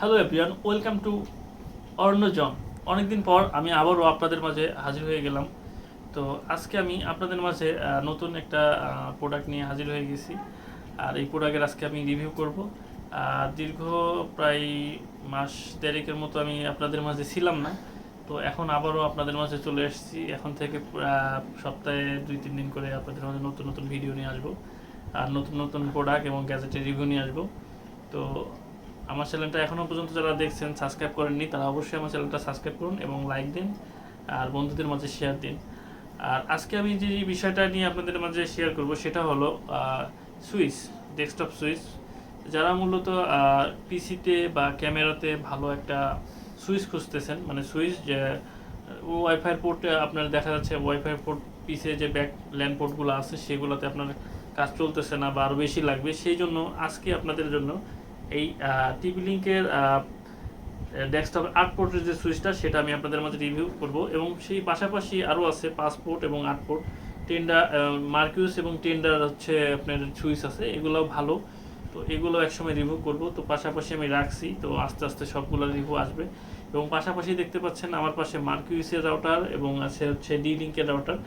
Hello everyone, welcome to অর্ণজন। অনেকদিন পর আমি আবারও আপনাদের মাঝে হাজির হয়ে গেলাম। তো আজকে আমি আপনাদের মাঝে নতুন একটা প্রোডাক্ট নিয়ে হাজির হয়ে গেছি। আর এই প্রোডাক্টের আজকে আমি রিভিউ করব। দীর্ঘ প্রায় মাস দেড়েকের মতো আমি আপনাদের মাঝে ছিলাম না। তো এখন আবারও আপনাদের মাঝে চলে এসেছি। এখন থেকে সপ্তাহে 2-3 দিন করে আপনাদের মাঝে নতুন নতুন ভিডিও নিয়ে আসবো, আর নতুন নতুন প্রোডাক্ট এবং গ্যাজেটের রিভিউ নিয়ে আসবো। তো আমার চ্যানেলটা এখনও পর্যন্ত যারা দেখছেন সাবস্ক্রাইব করেননি, তারা অবশ্যই আমার চ্যানেলটা সাবস্ক্রাইব করুন এবং লাইক দিন আর বন্ধুদের মাঝে শেয়ার দিন। আর আজকে আমি যে বিষয়টা নিয়ে আপনাদের মাঝে শেয়ার করব সেটা হলো সুইচ, ডেস্কটপ সুইচ। যারা মূলত পিসিতে বা ক্যামেরাতে ভালো একটা সুইচ খুঁজতেছেন, মানে সুইচ যে ওয়াইফাই পোর্টে আপনার দেখা যাচ্ছে ওয়াইফাই পোর্ট পিসে যে ব্যাক ল্যান্ড পোর্টগুলো আছে সেগুলোতে আপনার কাজ চলতেছে না বা আরও বেশি লাগবে, সেই জন্য আজকে আপনাদের জন্য এই টিপি লিঙ্কের ডেস্কটপের 8 পোর্টের যে সুইচটা সেটা আমি আপনাদের মাঝে রিভিউ করব। এবং সেই পাশাপাশি আরও আছে 5 পোর্ট এবং 8 পোর্ট টেন্ডার, মার্কিউস এবং টেন্ডার হচ্ছে আপনার সুইচ আছে, এগুলোও ভালো। তো এগুলো একসময় রিভিউ করব। তো পাশাপাশি আমি রাখছি, তো আস্তে আস্তে সবগুলো রিভিউ আসবে। এবং পাশাপাশি দেখতে পাচ্ছেন আমার পাশে মার্কিউসের রাউটার এবং আছে হচ্ছে ডি লিঙ্কের রাউটার।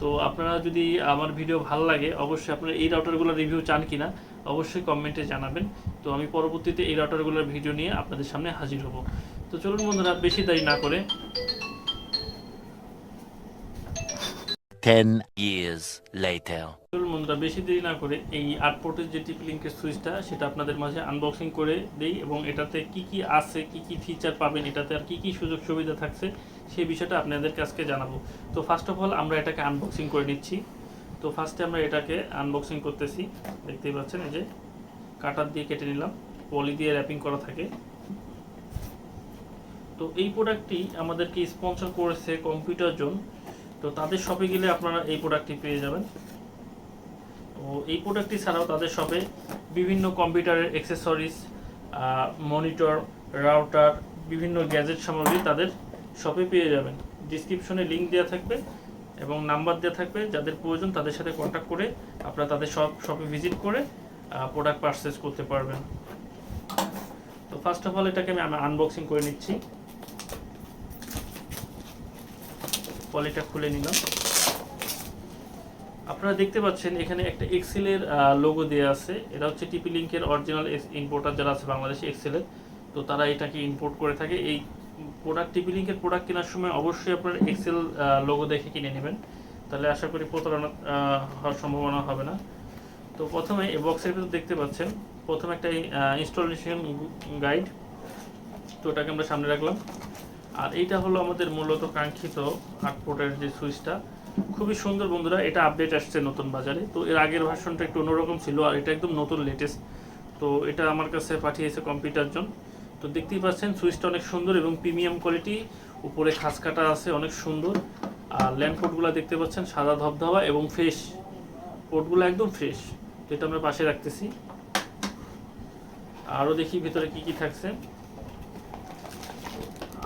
তো আপনারা যদি আমার ভিডিও ভালো লাগে, অবশ্যই আপনারা এই রাউটারগুলোর রিভিউ চান কিনা অবশ্যই কমেন্টে জানাবেন। তো আমি পরবর্তীতে এই রাউটারগুলোর ভিডিও নিয়ে আপনাদের সামনে হাজির হব। তো চলুন বন্ধুরা, বেশি দেরি না করে 10 years later. চলুন বন্ধুরা, বেশি দেরি না করে এই 8 পোর্টের যে টিপি লিঙ্কের সুইচটা সেটা আপনাদের মাঝে আনবক্সিং করে দেই এবং এটাতে কি কি আছে, কি কি ফিচার পাবেন, এটাতে আর কি কি সুযোগ সুবিধা থাকছে সেই বিষয়টা আপনাদেরকে আজকে জানাবো। তো ফার্স্ট অফ অল আমরা এটাকে আনবক্সিং করে নিচ্ছি। তো ফার্স্টে আমরা এটাকে আনবক্সিং করতেছি। দেখতেই পাচ্ছেন, এই যে কাটার দিয়ে কেটে নিলাম, পলি দিয়ে র্যাপিং করা থাকে। তো এই প্রোডাক্টটি আমাদেরকে স্পন্সর করেছে কম্পিউটার জোন। তো তাদের শপে গেলে আপনারা এই প্রোডাক্টটি পেয়ে যাবেন। তো এই প্রোডাক্টটি ছাড়াও তাদের শপে বিভিন্ন কম্পিউটারের অ্যাক্সেসরিজ, মনিটর, রাউটার, বিভিন্ন গ্যাজেট সামগ্রী তাদের শপে পেয়ে যাবেন। ডিসক্রিপশনে লিঙ্ক দেওয়া থাকবে এবং নাম্বার দেওয়া থাকবে, যাদের প্রয়োজন তাদের সাথে কন্ট্যাক্ট করে আপনারা তাদের শপে ভিজিট করে প্রোডাক্ট পারচেজ করতে পারবেন। তো ফার্স্ট অফ অল এটাকে আমি আনবক্সিং করে নিচ্ছি। পলিটা খুলে নিলাম। আপনারা দেখতে পাচ্ছেন এখানে একটা এক্সেলের লোগো দেওয়া আছে। এটা হচ্ছে টিপি লিঙ্কের অরিজিনাল ইম্পোর্টার যারা আছে বাংলাদেশে এক্সেলের, তো তারা এটাকে ইম্পোর্ট করে থাকে। এই প্রোডাক্ট, টিপি লিঙ্কের প্রোডাক্ট কেনার সময় অবশ্যই আপনার এক্সেল লোগো দেখে কিনে নেবেন, তাহলে আশা করি প্রতারণা হওয়ার সম্ভাবনা হবে না। তো প্রথমে এই বক্সের ভিতর দেখতে পাচ্ছেন প্রথমে একটা ইনস্টলেশন গাইড, তো ওটাকে আমরা সামনে রাখলাম। আর এইটা হলো আমাদের মূলত কাঙ্ক্ষিত 8 পোর্টের যে সুইচটা, খুবই সুন্দর বন্ধুরা। এটা আপডেট আসছে নতুন বাজারে। তো এর আগের ভার্সনটা একটু অন্যরকম ছিল, আর এটা একদম নতুন লেটেস্ট। তো এটা আমার কাছে পাঠিয়েছে কম্পিউটার জন। তো দেখতেই পাচ্ছেন সুইচটা অনেক সুন্দর এবং প্রিমিয়াম কোয়ালিটি, উপরে খাঁজ কাটা আছে, অনেক সুন্দর। আর ল্যান্ড পোর্টগুলো দেখতে পাচ্ছেন সাদা ধবধবা এবং ফ্রেশ, পোর্টগুলো একদম ফ্রেশ। তো এটা আমরা পাশে রাখতেছি। আরও দেখি ভিতরে কি কি থাকছে।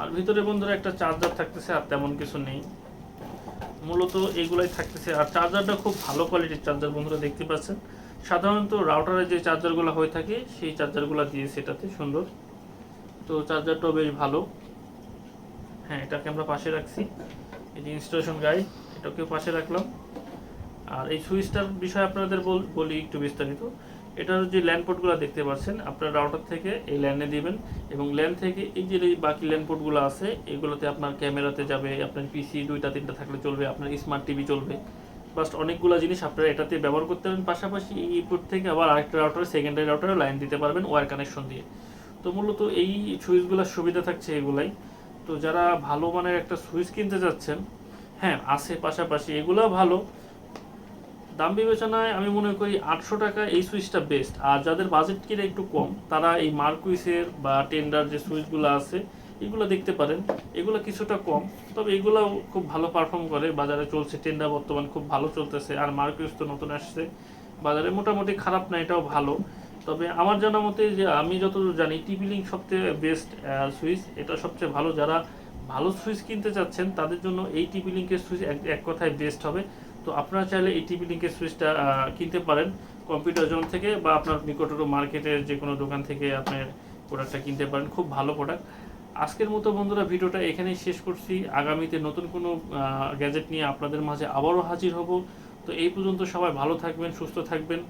আর ভিতরে বন্ধুরা একটা চার্জার থাকতেছে, আর তেমন কিছু নেই, মূলত এইগুলাই থাকতেছে। আর চার্জারটা খুব ভালো কোয়ালিটির চার্জার বন্ধুরা, দেখতে পাচ্ছেন। সাধারণত রাউটারে যে চার্জারগুলো হয়ে থাকে সেই চার্জারগুলো দিয়েছে এটাতে, সুন্দর। তো চার্জারটাও বেশ ভালো। হ্যাঁ, এটাকে আমরা পাশে রাখছি। এই যে ইনস্টলেশন গাইড, এটাকেও পাশে রাখলাম। আর এই সুইচটার বিষয়ে আপনাদের বলি একটু বিস্তারিত। এটার যে ল্যান্ড পোর্টগুলো দেখতে পাচ্ছেন, আপনার রাউটার থেকে এই ল্যান্ডে দিবেন এবং ল্যান্ড থেকে এই যে বাকি ল্যান্ড পোর্টগুলো আছে এগুলোতে আপনার ক্যামেরাতে যাবে, আপনার পিসি 2-3টা থাকলে চলবে, আপনার স্মার্ট টিভি চলবে, বাস অনেকগুলো জিনিস আপনারা এটাতে ব্যবহার করতে পারবেন। পাশাপাশি এই পোর্ট থেকে আবার আরেকটা রাউটারে, সেকেন্ডারি রাউটারে লাইন দিতে পারবেন ওয়্যার কানেকশন দিয়ে। তো মূলত এই সুইচগুলোর সুবিধা থাকছে এগুলাই। তো যারা ভালো মানের একটা সুইচ কিনতে যাচ্ছেন, হ্যাঁ আছে, পাশাপাশি এগুলো ভালো। দাম বিবেচনায় আমি মনে করি 800 টাকা এই সুইচটা বেস্ট। আর যাদের বাজেট কিনে একটু কম, তারা এই মার্কুইসের বা টেন্ডার যে সুইচগুলো আছে এগুলো দেখতে পারেন। এগুলো কিছুটা কম, তবে এগুলো খুব ভালো পারফর্ম করে, বাজারে চলছে। টেন্ডার বর্তমান খুব ভালো চলতেছে, আর মার্কুইস তো নতুন আসছে বাজারে, মোটামুটি খারাপ না, এটাও ভালো। তবে আমার জানা মতে, যে আমি যতদূর জানি, টিপি লিঙ্ক সবচেয়ে বেস্ট সুইচ, এটা সবচেয়ে ভালো। যারা ভালো সুইচ কিনতে চাচ্ছেন তাদের জন্য এই টিপি লিঙ্কের সুইচ এক কথায় বেস্ট হবে। তো আপনারা চাইলে এই টিপি লিঙ্কের সুইচটা কিনতে পারেন কম্পিউটার জোন থেকে, বা আপনার নিকটতম মার্কেটের যে কোনো দোকান থেকে আপনি প্রোডাক্টটা কিনতে পারেন, খুব ভালো প্রোডাক্ট। আজকের মতো বন্ধুরা ভিডিওটা এখানেই শেষ করছি। আগামীতে নতুন কোনো গ্যাজেট নিয়ে আপনাদের মাঝে আবারও হাজির হব। তো এই পর্যন্ত সবাই ভালো থাকবেন, সুস্থ থাকবেন।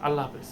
আল্লাহ হাফেজ।